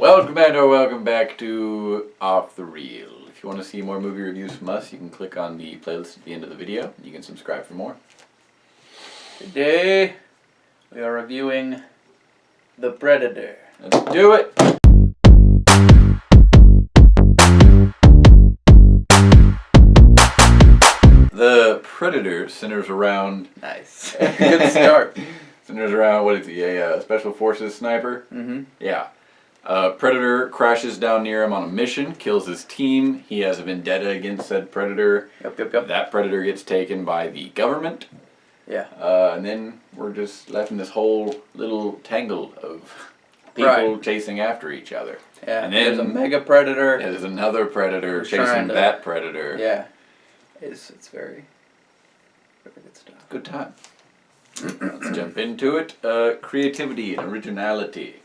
Welcome back to Off the Reel. If you want to see more movie reviews from us, you can click on the playlist at the end of the video. You can subscribe for more. Today, we are reviewing The Predator. Let's do it! The Predator centers around... Nice. Good start. Centers around, what is he, a Special Forces sniper? Mm-hmm. Yeah. Predator crashes down near him on a mission, kills his team. He has a vendetta against said Predator. Yep. That Predator gets taken by the government. Yeah. And then we're just left in this whole little tangle of people chasing after each other. Yeah. And then there's a mega predator. Yeah, there's another predator Who's chasing that predator. Yeah. It's very good stuff. Good time. Let's jump into it. Creativity and originality.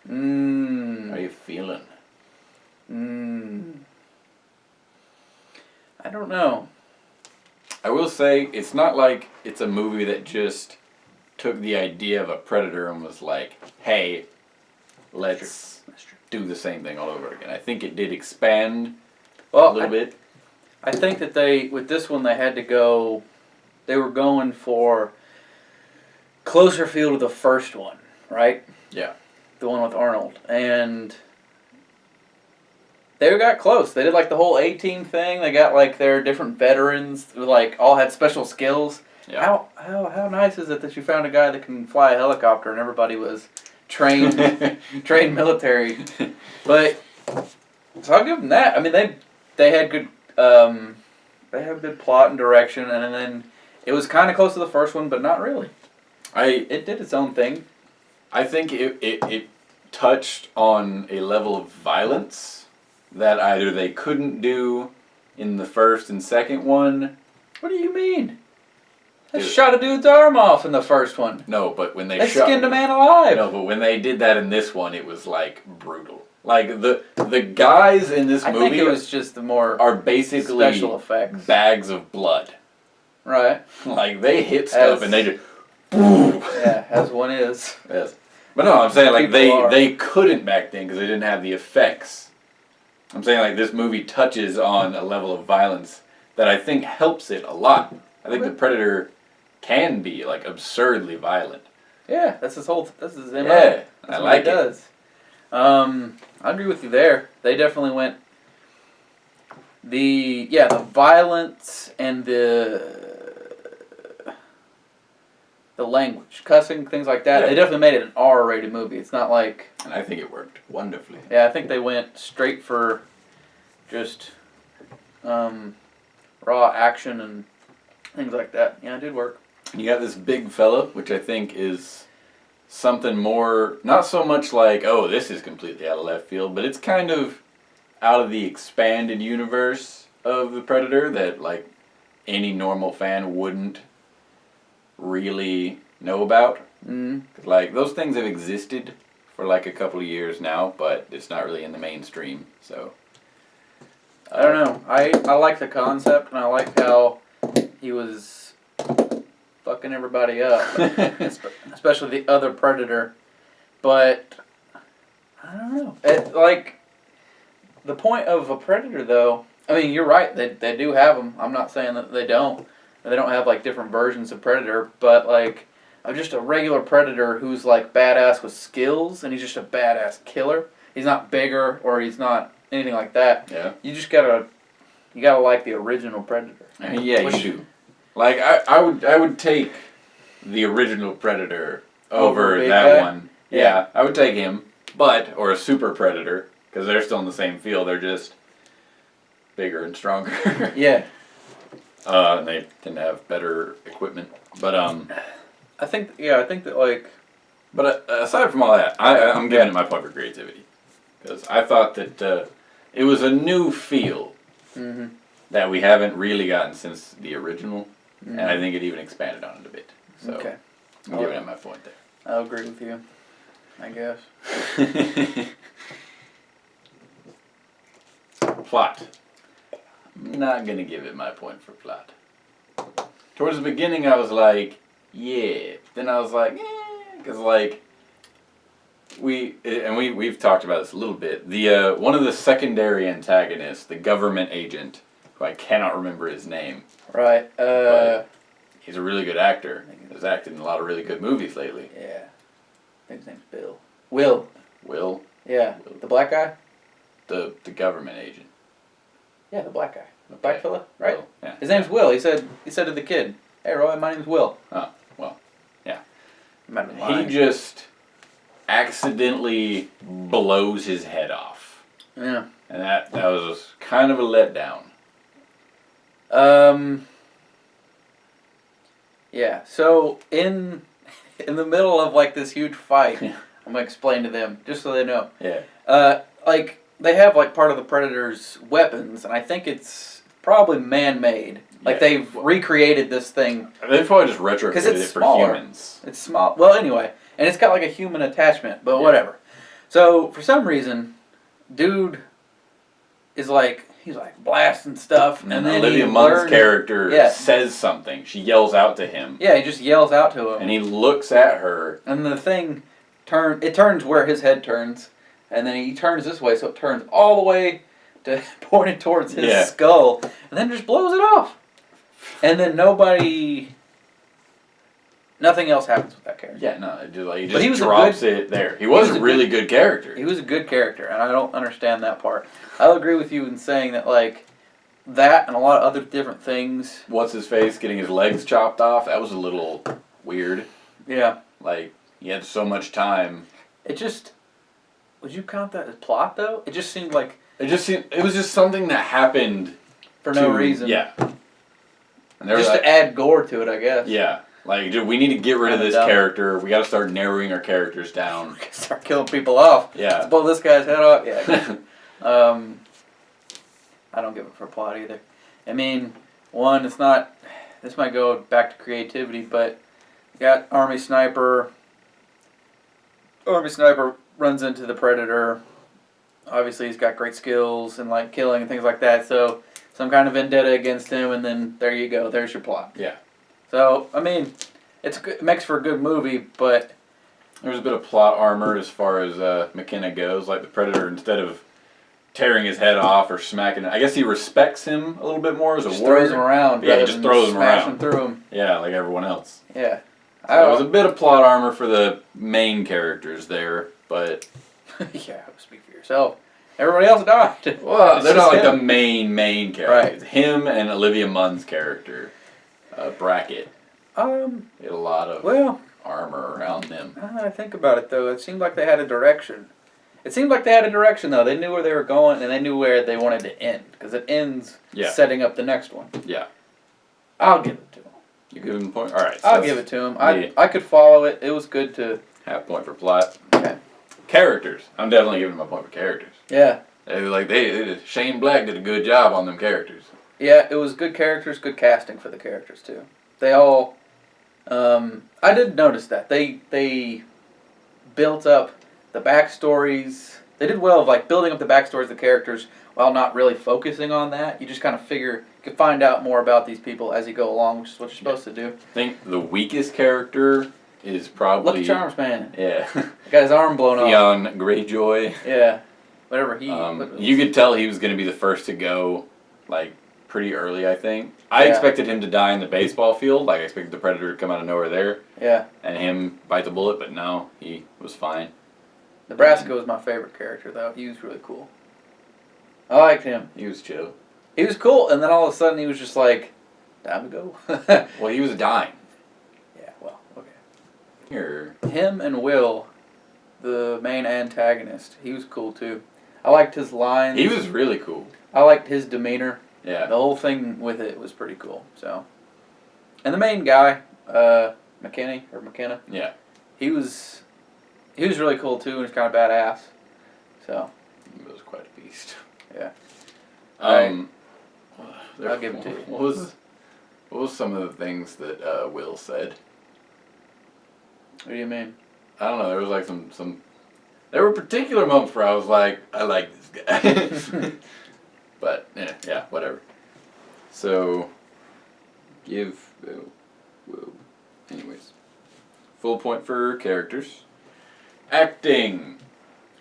How are you feeling? I don't know. I will say, it's not like it's a movie that just took the idea of a predator and was like, hey, let's do the same thing all over again. I think it did expand a little bit. I think that with this one, they were going for closer feel to the first one, right? Yeah. The one with Arnold. And they got close. They did like the whole A-Team thing. They got like their different veterans who like all had special skills. Yeah. How nice is it that you found a guy that can fly a helicopter and everybody was trained military. But so I'll give them that. I mean they had good good plot and direction, and then it was kind of close to the first one, but not really. It did its own thing. I think it touched on a level of violence that either they couldn't do in the first and second one. What do you mean? They shot a dude's arm off in the first one. No, but when they skinned a man alive. No, but when they did that in this one, it was like brutal. Like the guys in this movie, I think it was just the more are basically special effects, bags of blood. Right. Like they hit stuff and they just. Yeah, as one is. Yes. But no, I'm saying like they couldn't back then because they didn't have the effects. I'm saying like this movie touches on a level of violence that I think helps it a lot. I think the Predator can be like absurdly violent. Yeah, that's his MO. Yeah, I like it. Does. I agree with you there. They definitely went the violence and the language, cussing, things like that. Yeah. They definitely made it an R-rated movie. It's not like... And I think it worked wonderfully. Yeah, I think they went straight for just raw action and things like that. Yeah, it did work. You got this big fella, which I think is something more, not so much like, oh, this is completely out of left field, but it's kind of out of the expanded universe of the Predator that, like, any normal fan wouldn't really know about. Like, those things have existed for like a couple of years now, but it's not really in the mainstream, so I don't know. I like the concept, and I like how he was fucking everybody up, especially the other Predator, but I don't know. Like, the point of a Predator, though, I mean, you're right, they do have them. I'm not saying that they don't. They don't have, like, different versions of Predator, but, like, just a regular Predator who's, like, badass with skills, and he's just a badass killer. He's not bigger, or he's not anything like that. Yeah. You just gotta like the original Predator. I mean, yeah, you do. Like, I would take the original Predator over that one. Yeah, I would take him, or a Super Predator, because they're still in the same field. They're just bigger and stronger. Yeah. And they tend to have better equipment. But I think that, like... But aside from all that, I'm giving it my point for creativity. Because I thought that it was a new feel that we haven't really gotten since the original. And I think it even expanded on it a bit. So I'm giving it my point there. I'll agree with you, I guess. Plot. I'm not going to give it my point for plot. Towards the beginning, I was like, yeah. Then I was like, because, like, we've talked about this a little bit. The one of the secondary antagonists, the government agent, who I cannot remember his name. Right. But he's a really good actor. He's acted in a lot of really good movies lately. Yeah. I think his name's Bill. Will. Will. Yeah. Will. The black guy. The government agent. Yeah, the black guy. The Okay. black fella, right? Will. Yeah. His name's Will. He said to the kid, "Hey, Roy, my name's Will." Oh, well, yeah. He might have been He lying. just accidentally blows his head off. Yeah. And that was kind of a letdown. Yeah. So in the middle of like this huge fight, Yeah. I'm gonna explain to them just so they know. Yeah. Like they have like part of the Predator's weapons, and I think it's probably man-made. Like Yeah. they've recreated this thing. They've probably just retrofitted 'Cause it's it for smaller. humans. It's small. Well, anyway, and it's got like a human attachment, but Yeah. whatever. So for some reason, dude is like he's like blasting stuff, And and then then Olivia he Munn's learned- character Yeah. says something. She yells out to him. Yeah, he just yells out to him, And he looks at her. and the thing turns where his head turns, and then he turns this way, so it turns all the way to pointed towards his Yeah. skull, and then just blows it off. And then nothing else happens with that character. Yeah, no, he But he just was a drops it there. He was was a a really good character. He was a good character, and I don't understand that part. I'll agree with you in saying that, like, that and a lot of other different things. What's his face getting his legs chopped off? That was a little weird. Yeah. Like, he had so much time. It just. Would you count that as plot, though? It just seemed like. It was just something that happened For no reason. Yeah. And they were Just like, to add gore to it, I guess. yeah. Like, dude, we need to get rid of Kinda this dumb. character. We got to start narrowing our characters down. Start killing people off. Yeah. Let's blow this guy's head off. Yeah. I don't give it for plot either. I mean, one, it's not. This might go back to creativity, but you got Army Sniper. Army Sniper runs into the Predator. Obviously, he's got great skills and like killing and things like that. So some kind of vendetta against him, and then there you go. There's your plot. Yeah. So I mean, it makes for a good movie, but There's a bit of plot armor as far as McKenna goes. Like, the Predator, instead of tearing his head off or smacking it, I guess he respects him a little bit more as a just warrior. throws him around. Yeah, he rather just than throws him smashing around. through him. Yeah, like everyone else. Yeah. So there was a bit of plot armor for the main characters there, but Yeah, speak for yourself. Everybody else died. well, It's they're not just like him. the main character. Right. It's him and Olivia Munn's character, Brackett. They had a lot of Well, armor around them. now that I think about it, though, it seemed like they had a direction. It seemed like they had a direction, though. They knew where they were going, and they knew where they wanted to end, because it ends Yeah. setting up the next one. Yeah. I'll give it to him. You give him a point? Alright. So I'll that's give it to him. Yeah. I could follow it. It was good to... half point for plot. Okay. Characters. I'm definitely giving him a point for characters. Yeah. Shane Black did a good job on them characters. Yeah, it was good characters, good casting for the characters, too. They all... I did notice that. They built up the backstories. They did well of like building up the backstories of the characters while not really focusing on that. You just kind of figure you can find out more about these people as you go along, which is what you're supposed to do. I think the weakest character is probably Lucky Charms, man. Yeah. Got his arm blown off. Theon Greyjoy. Yeah. Whatever he... You could tell he was going to be the first to go, like, pretty early, I think. I Yeah. expected him to die in the baseball field. Like, I expected the Predator to come out of nowhere there Yeah. and him bite the bullet, but no, he was fine. Nebraska was my favorite character, though. He was really cool. I liked him. He was chill. He was cool, and then all of a sudden he was just like, time to go. Well, he was dying. Yeah, well, okay. Here. Him and Will, the main antagonist, he was cool, too. I liked his lines. He was really cool. I liked his demeanor. Yeah. The whole thing with it was pretty cool. So, and the main guy, McKenna. Yeah. He was really cool too, and he's kind of badass. So, He was quite a beast. yeah. I'll give it to you. What was some of the things that Will said? What do you mean? I don't know. There was like some. There were particular moments where I was like, I like this guy. But yeah, whatever. So, give. Anyways, full point for characters. Acting.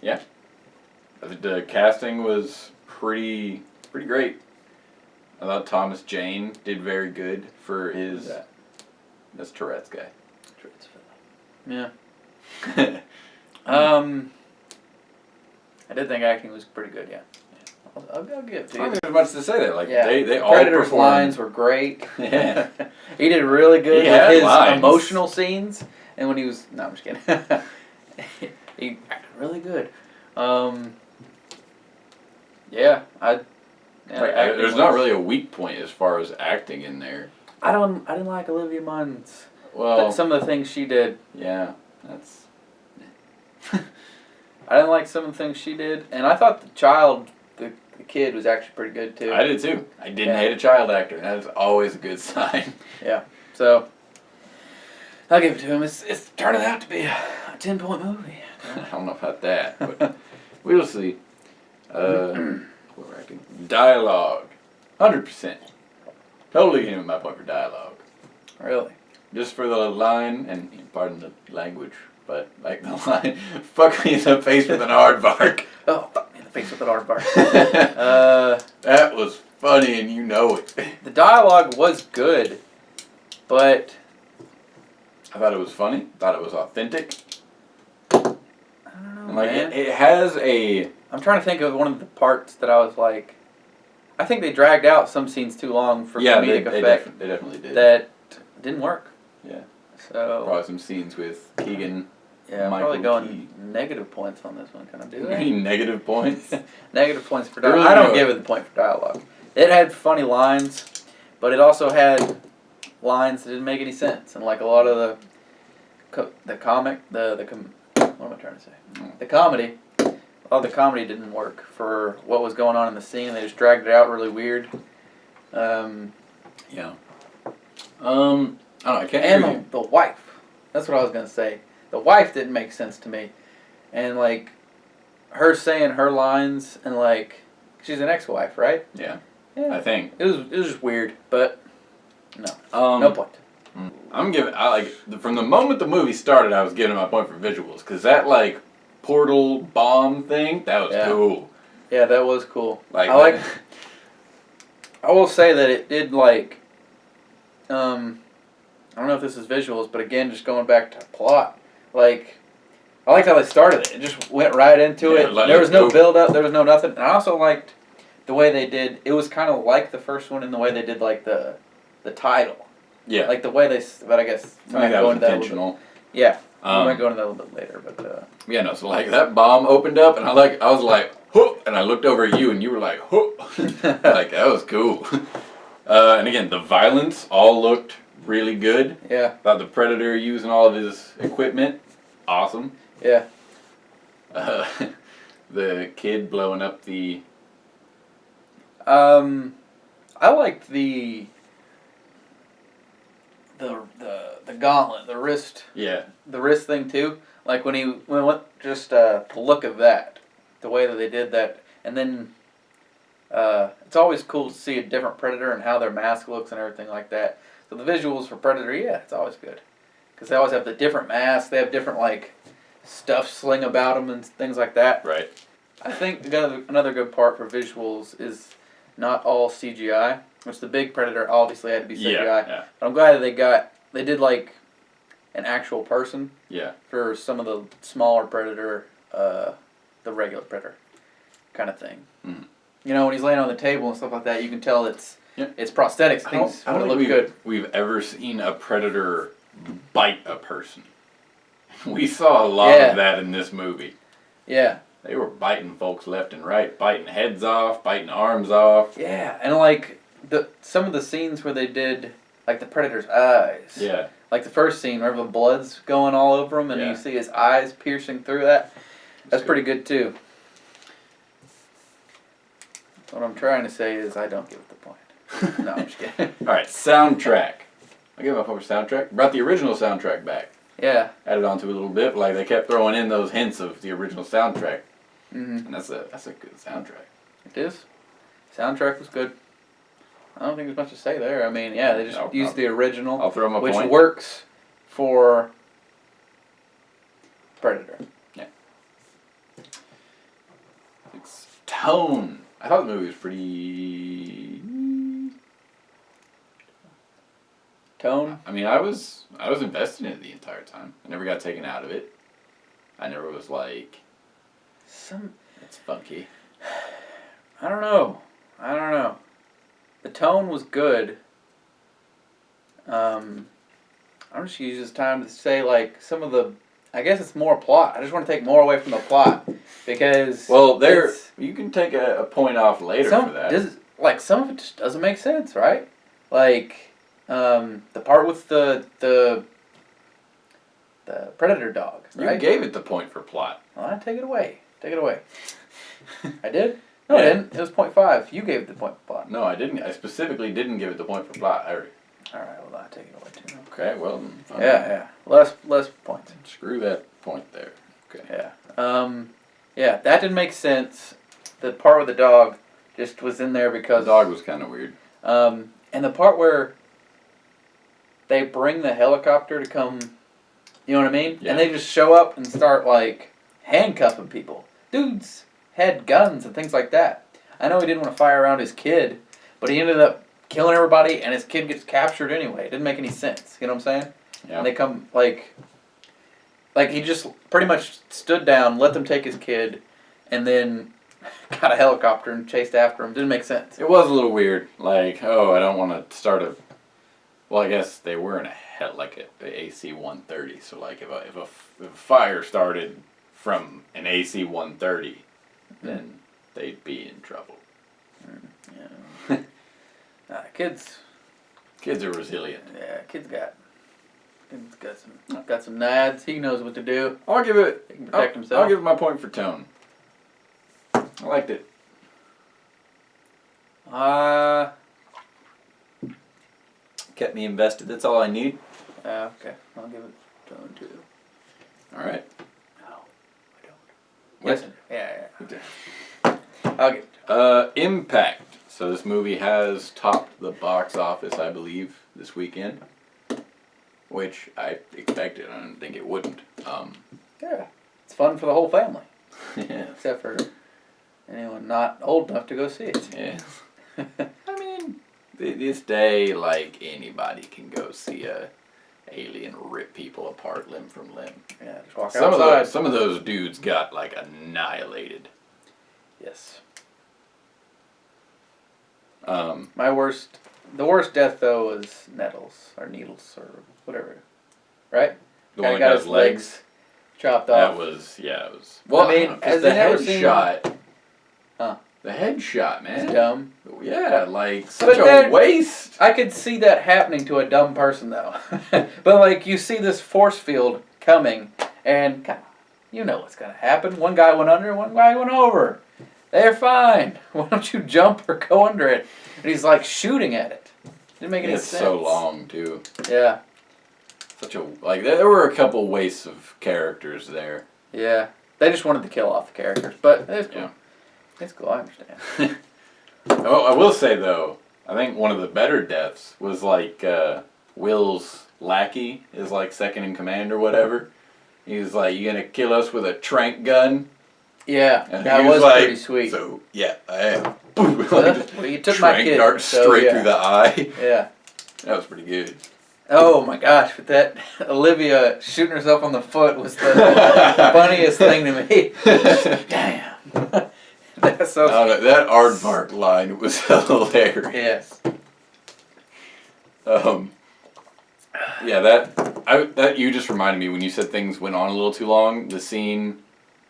Yeah. The casting was pretty great. I thought Thomas Jane did very good for his. Who's that? That's Tourette's guy. Yeah. I did think acting was pretty good. Yeah. I'll give it to I don't you. think there's much to say there. Like Yeah. they all Predator's performed. lines were great. Yeah. He did really good He had with his lines. emotional scenes, and when he was I'm just kidding. He acted really good. Yeah, There's not really a weak point as far as acting in there. I didn't like Olivia Munn's. Well, Some of the things she did. yeah, that's. I didn't like some of the things she did, and I thought the kid was actually pretty good too. I did too. I didn't hate a child actor. And that is always a good sign. Yeah. So I'll give it to him. It's turning out to be a 10-point movie. I don't know about that, but we'll see. What acting? Dialogue, 100%. Totally giving my point for dialogue. Really? Just for the line, and pardon the language, but like the line, "Fuck me in the face with an aardvark." Oh, fuck me in the face with an aardvark. That was funny, and you know it. The dialogue was good, but I thought it was funny. Thought it was authentic. I don't know, And like man. it has a. I'm trying to think of one of the parts that I was like, I think they dragged out some scenes too long for comedic effect. They definitely did. That didn't work. Yeah. So Probably some scenes with Keegan. yeah, I'm Michael probably going Key. negative points on this one. Can I do Any that? negative points? Negative points for You're dialogue. really I don't good. give it the point for dialogue. It had funny lines, but it also had lines that didn't make any sense, and like a lot of the comic, what am I trying to say? The comedy. A lot of the comedy didn't work for what was going on in the scene. They just dragged it out really weird. Yeah. I don't know. I can't And hear you. the wife. That's what I was gonna say. The wife didn't make sense to me, and like her saying her lines, and like she's an ex-wife, right? Yeah. Yeah. I think. It was just weird, but no point. I'm giving. From the moment the movie started, I was giving my point for visuals because that like portal bomb thing that was cool. Yeah, that was cool. Like I will say that it did like. I don't know if this is visuals, but again, just going back to plot, like I liked how they started it. It just went right into it. There was no build up. There was no nothing. And I also liked the way they did. It was kind of like the first one in the way they did like the title. Yeah. Like the way they. But I guess I think that was intentional. Yeah. We Um, might go into that a little bit later, but. Yeah, no. So like that bomb opened up, and I was like, "Huh," and I looked over at you, and you were like, "Huh." Like that was cool. And again, the violence all looked really good. Yeah. Thought the Predator using all of his equipment, awesome. Yeah. The kid blowing up the. I liked the gauntlet, the wrist thing too. Like when he went, just the look of that, the way that they did that, and then it's always cool to see a different Predator and how their mask looks and everything like that. So the visuals for Predator, yeah, it's always good, because they always have the different masks. They have different like stuff sling about them and things like that. Right. I think another good part for visuals is not all CGI, which the big Predator obviously had to be CGI. Yeah. But I'm glad that they did like an actual person Yeah. for some of the smaller Predator, the regular Predator kind of thing. Mm. You know, when he's laying on the table and stuff like that, you can tell it's Yeah. prosthetics. I Things don't look think good. we've ever seen a Predator bite a person. We saw a lot of that in this movie. Yeah. They were biting folks left and right, biting heads off, biting arms off. Yeah, and like some of the scenes where they did like the Predator's eyes. Yeah. Like the first scene where the blood's going all over him and you see his eyes piercing through that. That's pretty good too. What I'm trying to say is I don't give it the point. No, I'm just kidding. Alright, soundtrack. I give my point for soundtrack. Brought the original soundtrack back. Yeah. Added on to it a little bit. Like they kept throwing in those hints of the original soundtrack. Mm-hmm. And that's a good soundtrack. It is. Soundtrack was good. I don't think there's much to say there. I mean, yeah, they just used the original. I'll throw them a which point. works for Predator. Yeah. Tone. I thought the movie was pretty. Tone. I mean, I was invested in it the entire time. I never got taken out of it. I never was like, it's funky. I don't know. The tone was good. I'm just use this time to say like some of the. I guess it's more plot. I just want to take more away from the plot because. Well, you can take a point off later for that. Some of it just doesn't make sense, right? Like, the part with the predator dog. Right? You gave it the point for plot. Well, I take it away. I did. No, I didn't. It was 0.5. You gave it the point for plot. No, I didn't. I specifically didn't give it the point for plot. All right, well, I take it away too. Okay, well. Fine. Yeah. Less points. Screw that point there. Okay. Yeah. Yeah, that didn't make sense. The part with the dog just was in there because The dog was kind of weird. And the part where they bring the helicopter to come, you know what I mean? Yeah. And they just show up and start like handcuffing people. Dudes had guns and things like that. I know he didn't want to fire around his kid, but he ended up killing everybody, and his kid gets captured anyway. It didn't make any sense. You know what I'm saying? Yeah. And they come like he just pretty much stood down, let them take his kid, and then got a helicopter and chased after him. Didn't make sense. It was a little weird. Like, oh, I don't want to start a. Well, I guess they were in a AC-130. So like, if a fire started from an AC-130, then they'd be in trouble. Yeah. Kids are resilient. Yeah, kid's got some nads. He knows what to do. I'll give it. He can protect himself. I'll give it my point for tone. I liked it. Kept me invested. That's all I need. Okay. I'll give it tone too. All right. No, I don't. What? Yes. Yeah. I'll give it. Impact. So this movie has topped the box office, I believe, this weekend, which I expected. I didn't think it wouldn't. Yeah, it's fun for the whole family, Yeah. except for anyone not old enough to go see it. Yeah. I mean, this day, like, anybody can go see a alien rip people apart limb from limb. Yeah, just walk outside. Some of those dudes got, like, annihilated. Yes. The worst death though was needles or whatever, right? The one that got got his legs chopped off. It was. Well, I mean, has the headshot. Huh? The headshot, man. It's dumb. Yeah, like such a waste. I could see that happening to a dumb person though, but like you see this force field coming, and you know what's gonna happen. One guy went under, one guy went over. They're fine. Why don't you jump or go under it? And he's like shooting at it. Didn't make any sense. It's so long too. Yeah. There were a couple wastes of characters there. Yeah. They just wanted to kill off the characters, but it's cool. Yeah. It's cool. I understand. Oh, I will say though, I think one of the better deaths was like Will's lackey is like second in command or whatever. He was like, "You gonna kill us with a trank gun?" Yeah, and that he was like, pretty sweet. So yeah, I am. Well, you took my kid. Dart straight through the eye. Yeah. That was pretty good. Oh my gosh, but that Olivia shooting herself on the foot was the funniest thing to me. Damn. That's so know, that aardvark line was hilarious. Yes. Yeah, that you just reminded me when you said things went on a little too long. The scene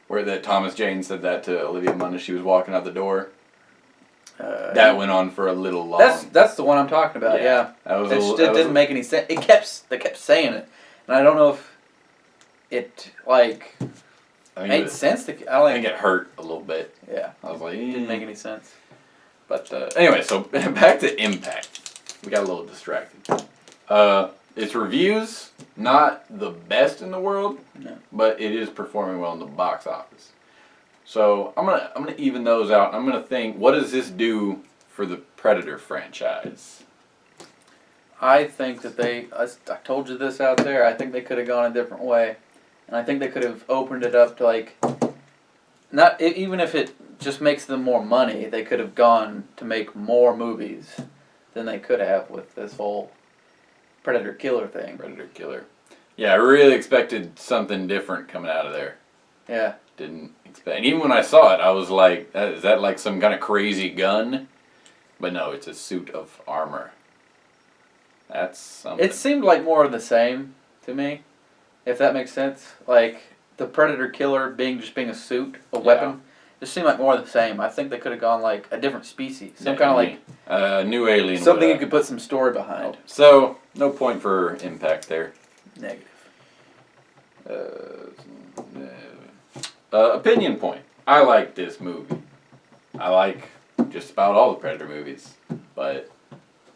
where that Thomas Jane said that to Olivia Munn as she was walking out the door. That went on for a little long. That's the one I'm talking about. Yeah. That didn't make any sense. They kept saying it, and I don't know if it made sense. I think it hurt a little bit. Yeah. I was like, it didn't make any sense. But anyway, so back to Impact. We got a little distracted. Its reviews, not the best in the world, no, but it is performing well in the box office. So I'm gonna even those out. I'm gonna think, what does this do for the Predator franchise? I think that I told you this out there. I think they could have gone a different way, and I think they could have opened it up to not even if it just makes them more money. They could have gone to make more movies than they could have with this whole Predator Killer thing. Predator Killer. Yeah, I really expected something different coming out of there. Yeah. Didn't expect. And even when I saw it, I was like, is that like some kind of crazy gun? But no, it's a suit of armor. That's something. It seemed like more of the same to me, if that makes sense. Like, the Predator Killer being a suit, a weapon, just seemed like more of the same. I think they could have gone like a different species. Some kind of like... new alien. Something you could put some story behind. So, no point for impact there. Negative. Opinion point. I like this movie. I like just about all the Predator movies. But,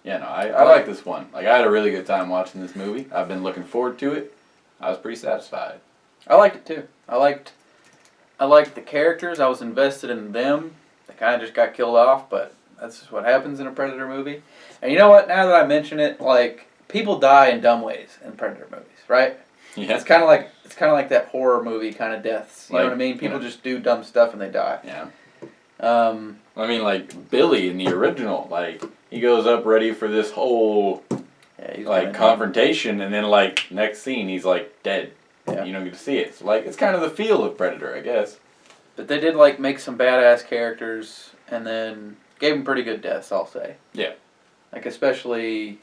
yeah, no, I like this one. Like, I had a really good time watching this movie. I've been looking forward to it. I was pretty satisfied. I liked it too. I liked the characters. I was invested in them. They kind of just got killed off, but that's just what happens in a Predator movie. And you know what? Now that I mention it, like, people die in dumb ways in Predator movies, right? Yeah. It's kind of like that horror movie kind of deaths. You know Like, what I mean? People you know. just do dumb stuff and they die. Yeah. I I mean, like, Billy in the original, like, he goes up ready for this whole, yeah, he's like, kinda confrontation, and then, like, next scene, he's, like, dead. Yeah. You don't get to see it. So, like, it's kind of the feel of Predator, I guess. But they did, like, make some badass characters and then gave them pretty good deaths, I'll say. Yeah. Like, especially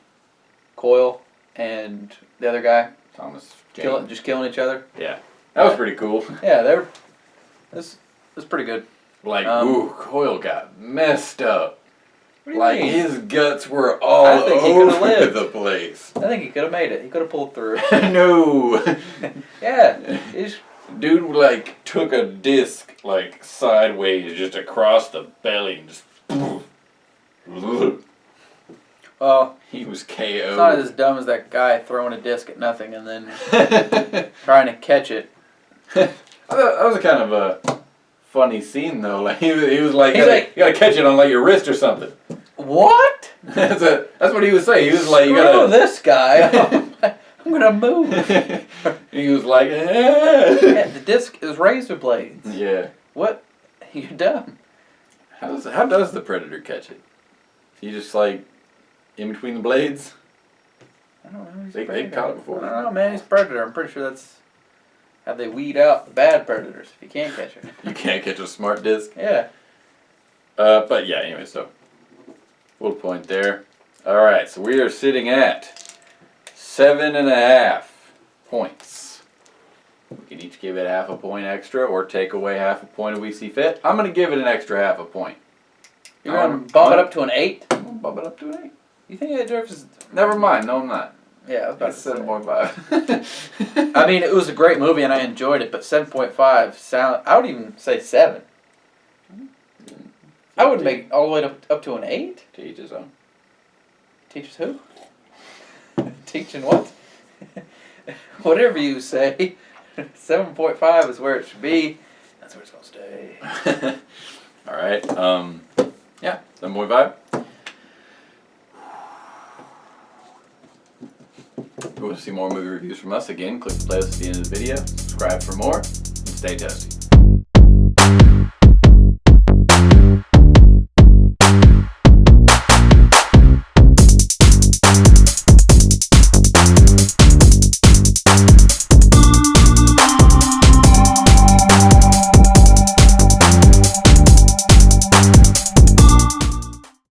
Coyle and the other guy Thomas Jane. just killing each other. Yeah. That was pretty cool. Yeah, this was pretty good. Like, ooh, Coyle got messed up. What do you Like, mean? his guts were all I think he could've over lived. the place. I think he could have made it. He could have pulled through. No. Yeah. He's, Dude, like, took a disc, like, sideways just across the belly and just... well, He was it's KO'd. not as dumb as that guy throwing a disc at nothing and then trying to catch it. That was a kind of a funny scene, though. Like, he was like, He's like- you gotta catch it on, like, your wrist or something. What? That's what he was saying. He was like, you Screw gotta... this guy. I'm gonna move. He was like, Yeah, the disc is razor blades. Yeah. What? You're dumb. How does the Predator catch it? He just, like, in between the blades? I don't know. He's They a predator. caught it before. I don't know, man. He's a predator. I'm pretty sure that's how they weed out the bad predators if you can't catch it. You can't catch a smart disc. Yeah. But yeah, anyway, so full point there. Alright, so we are sitting at 7.5 points. We can each give it half a point extra or take away half a point if we see fit. I'm going to give it an extra half a point. You're going to bump it up to an 8? I'm going to bump it up to an 8. You think it deserves... Never mind, no I'm not. Yeah, I was about It's to say. 7.5. I mean, it was a great movie and I enjoyed it, but 7.5 sound... I would even say 7. I would make it all the way up to an 8. To each his own. Teachers who? Teaching what? Whatever you say. 7.5 is where it should be. That's where it's going to stay. Alright, yeah, 7.5. If you want to see more movie reviews from us, again, click the playlist at the end of the video, subscribe for more, and stay toasty.